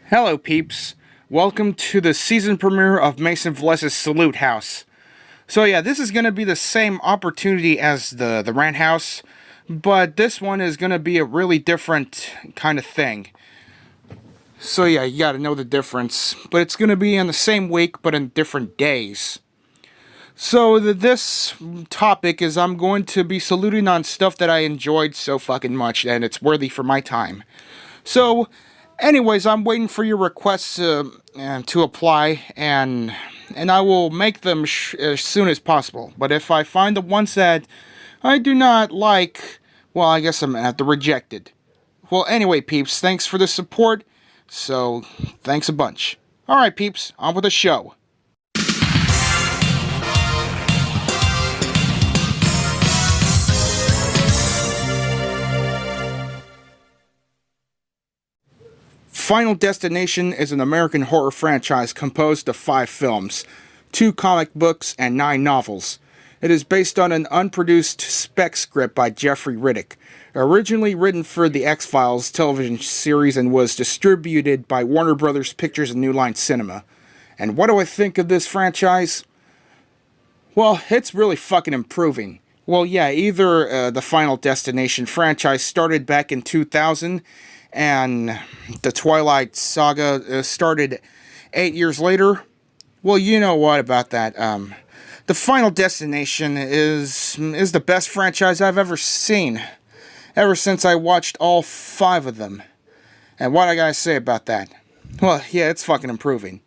Hello peeps, welcome to the season premiere of Mason Velez's Salute House. So yeah, this is going to be the same opportunity as the Rant House, but this one is going to be a really different kind of thing. So yeah, you gotta know the difference, but it's going to be in the same week but in different days. So this topic is I'm going to be saluting on stuff that I enjoyed so fucking much and it's worthy for my time. So anyways, I'm waiting for your requests to apply, and I will make them as soon as possible. But if I find the ones that I do not like, well, I guess I'm going to have to reject it. Well, anyway, peeps, thanks for the support, so thanks a bunch. Alright, peeps, on with the show. Final Destination is an American horror franchise composed of 5 films, 2 comic books, and 9 novels. It is based on an unproduced spec script by Jeffrey Riddick, originally written for the X-Files television series and was distributed by Warner Brothers Pictures and New Line Cinema. And what do I think of this franchise? Well, it's really fucking improving. Well, yeah, either the Final Destination franchise started back in 2000, and the Twilight Saga started 8 years later. Well, you know what about that. The Final Destination is the best franchise I've ever seen, ever since I watched all 5 of them. And what I gotta say about that? Well, yeah, it's fucking improving.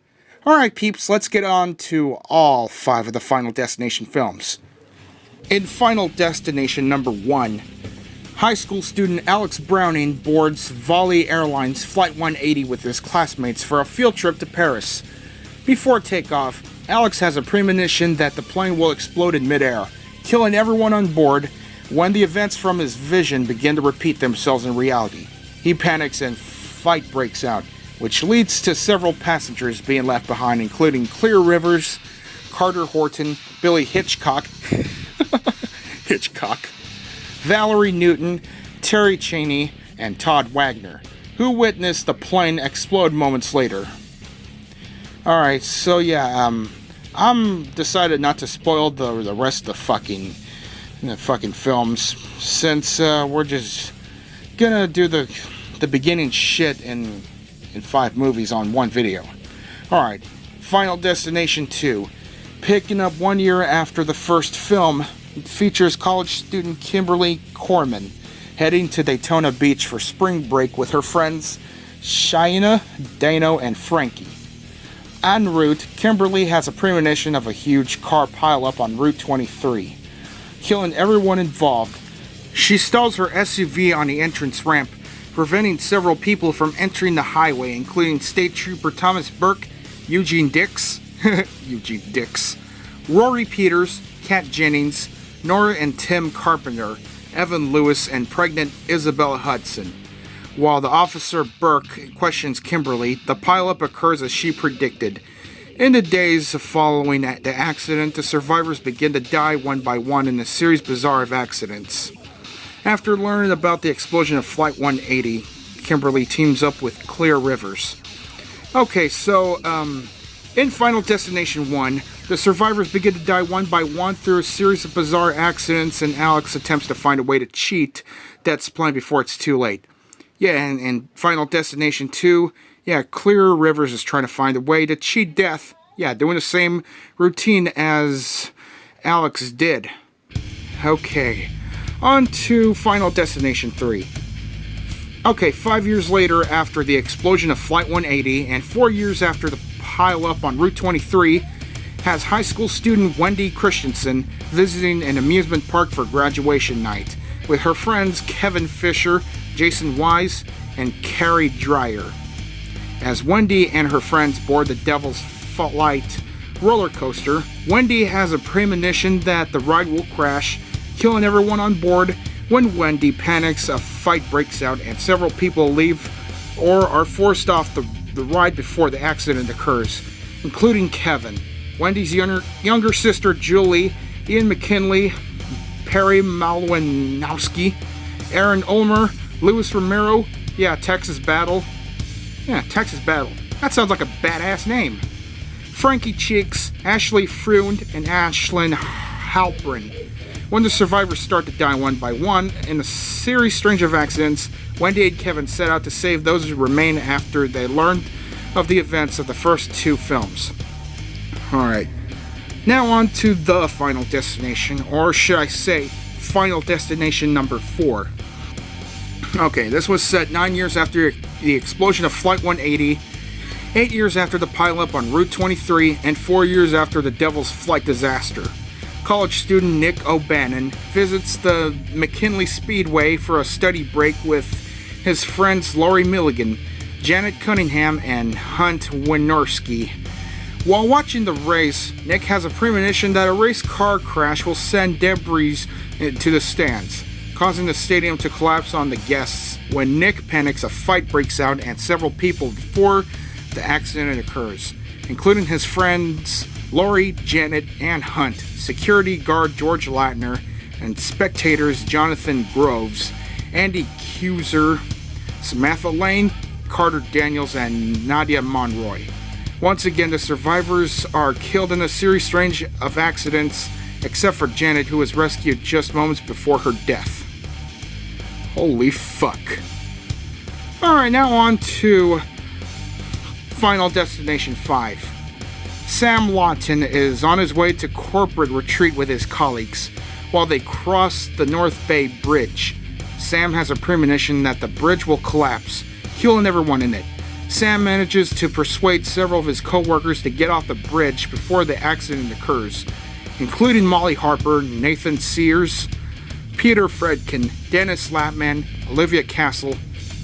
Alright, peeps, let's get on to all 5 of the Final Destination films. In Final Destination number 1, high school student Alex Browning boards Volley Airlines Flight 180 with his classmates for a field trip to Paris. Before takeoff, Alex has a premonition that the plane will explode in midair, killing everyone on board when the events from his vision begin to repeat themselves in reality. He panics and fight breaks out, which leads to several passengers being left behind, including Clear Rivers, Carter Horton, Billy Hitchcock, Valerie Newton, Terry Chaney, and Todd Wagner, who witnessed the plane explode moments later. Alright, so yeah, I'm decided not to spoil the rest of the fucking films, since we're just gonna do the beginning shit in 5 movies on one video. Alright, Final Destination 2. Picking up 1 year after the first film, it features college student Kimberly Corman heading to Daytona Beach for spring break with her friends Shaina, Dano, and Frankie. En route, Kimberly has a premonition of a huge car pileup on Route 23, killing everyone involved. She stalls her SUV on the entrance ramp, preventing several people from entering the highway, including State Trooper Thomas Burke, Eugene Dix, Rory Peters, Kat Jennings, Nora and Tim Carpenter, Evan Lewis, and pregnant Isabella Hudson. While the officer Burke questions Kimberly, the pileup occurs as she predicted. In the days following the accident, the survivors begin to die one by one in a series bizarre of accidents. After learning about the explosion of Flight 180, Kimberly teams up with Clear Rivers. Okay, so, in Final Destination 1, the survivors begin to die one by one through a series of bizarre accidents, and Alex attempts to find a way to cheat death's plan before it's too late. Yeah, and in Final Destination 2, yeah, Clear Rivers is trying to find a way to cheat death. Yeah, doing the same routine as Alex did. Okay, on to Final Destination 3. Okay, 5 years later after the explosion of Flight 180, and 4 years after the pileup on Route 23, has high school student Wendy Christensen visiting an amusement park for graduation night with her friends Kevin Fisher, Jason Wise, and Carrie Dreyer. As Wendy and her friends board the Devil's Flight roller coaster, Wendy has a premonition that the ride will crash, killing everyone on board. When Wendy panics, a fight breaks out and several people leave or are forced off the ride before the accident occurs, including Kevin, Wendy's younger sister Julie, Ian McKinley, Perry Malwinowski, Aaron Ulmer, Luis Romero, Texas Battle, Yeah, Texas Battle. That sounds like a badass name. Frankie Cheeks, Ashley Freund, and Ashlyn Halprin. When the survivors start to die one by one, in a series string of accidents, Wendy and Kevin set out to save those who remain after they learned of the events of the first two films. Alright, now on to the Final Destination, or should I say, Final Destination number 4. Okay, this was set 9 years after the explosion of Flight 180, 8 years after the pileup on Route 23, and 4 years after the Devil's Flight disaster. College student Nick O'Bannon visits the McKinley Speedway for a study break with his friends Laurie Milligan, Janet Cunningham, and Hunt Wynorski. While watching the race, Nick has a premonition that a race car crash will send debris to the stands, causing the stadium to collapse on the guests. When Nick panics, a fight breaks out and several people before the accident occurs, including his friends Laurie, Janet, and Hunt, security guard George Latner, and spectators Jonathan Groves, Andy Cuser, Samantha Lane, Carter Daniels, and Nadia Monroy. Once again, the survivors are killed in a series string of accidents, except for Janet, who was rescued just moments before her death. Holy fuck. Alright, now on to Final Destination 5. Sam Lawton is on his way to corporate retreat with his colleagues. While they cross the North Bay Bridge, Sam has a premonition that the bridge will collapse, killing everyone in it. Sam manages to persuade several of his co-workers to get off the bridge before the accident occurs, including Molly Harper, Nathan Sears, Peter Fredkin, Dennis Lapman, Olivia Castle,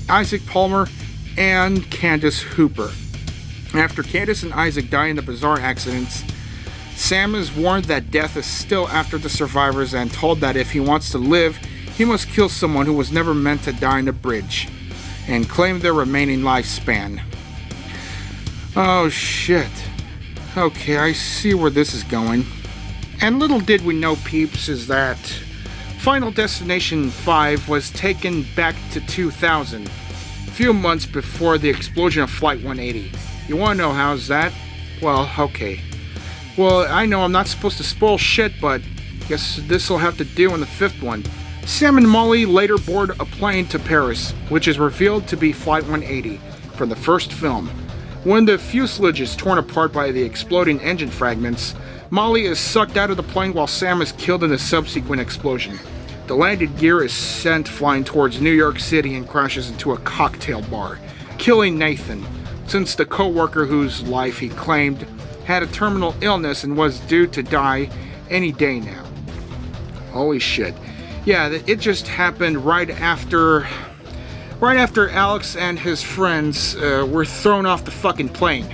Isaac Palmer, and Candace Hooper. After Candace and Isaac die in the bizarre accidents, Sam is warned that death is still after the survivors and told that if he wants to live, he must kill someone who was never meant to die in the bridge and claim their remaining lifespan. Oh shit. Okay, I see where this is going. And little did we know, peeps, is that Final Destination 5 was taken back to 2000, a few months before the explosion of Flight 180. You wanna know how's that? Well, okay. Well, I know I'm not supposed to spoil shit, but guess this'll have to do in the 5th one. Sam and Molly later board a plane to Paris, which is revealed to be Flight 180 from the first film. When the fuselage is torn apart by the exploding engine fragments, Molly is sucked out of the plane while Sam is killed in a subsequent explosion. The landed gear is sent flying towards New York City and crashes into a cocktail bar, killing Nathan, since the co-worker whose life he claimed had a terminal illness and was due to die any day now. Holy shit. Yeah, it just happened right after Alex and his friends were thrown off the fucking plane.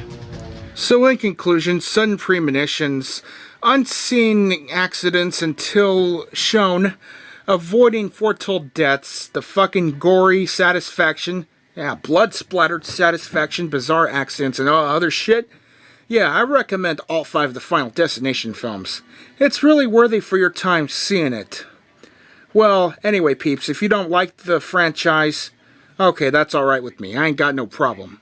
So in conclusion, sudden premonitions, unseen accidents until shown, avoiding foretold deaths, the fucking gory satisfaction, yeah, blood-splattered satisfaction, bizarre accidents, and all other shit. Yeah, I recommend all 5 of the Final Destination films. It's really worthy for your time seeing it. Well, anyway, peeps, if you don't like the franchise, okay, that's alright with me. I ain't got no problem.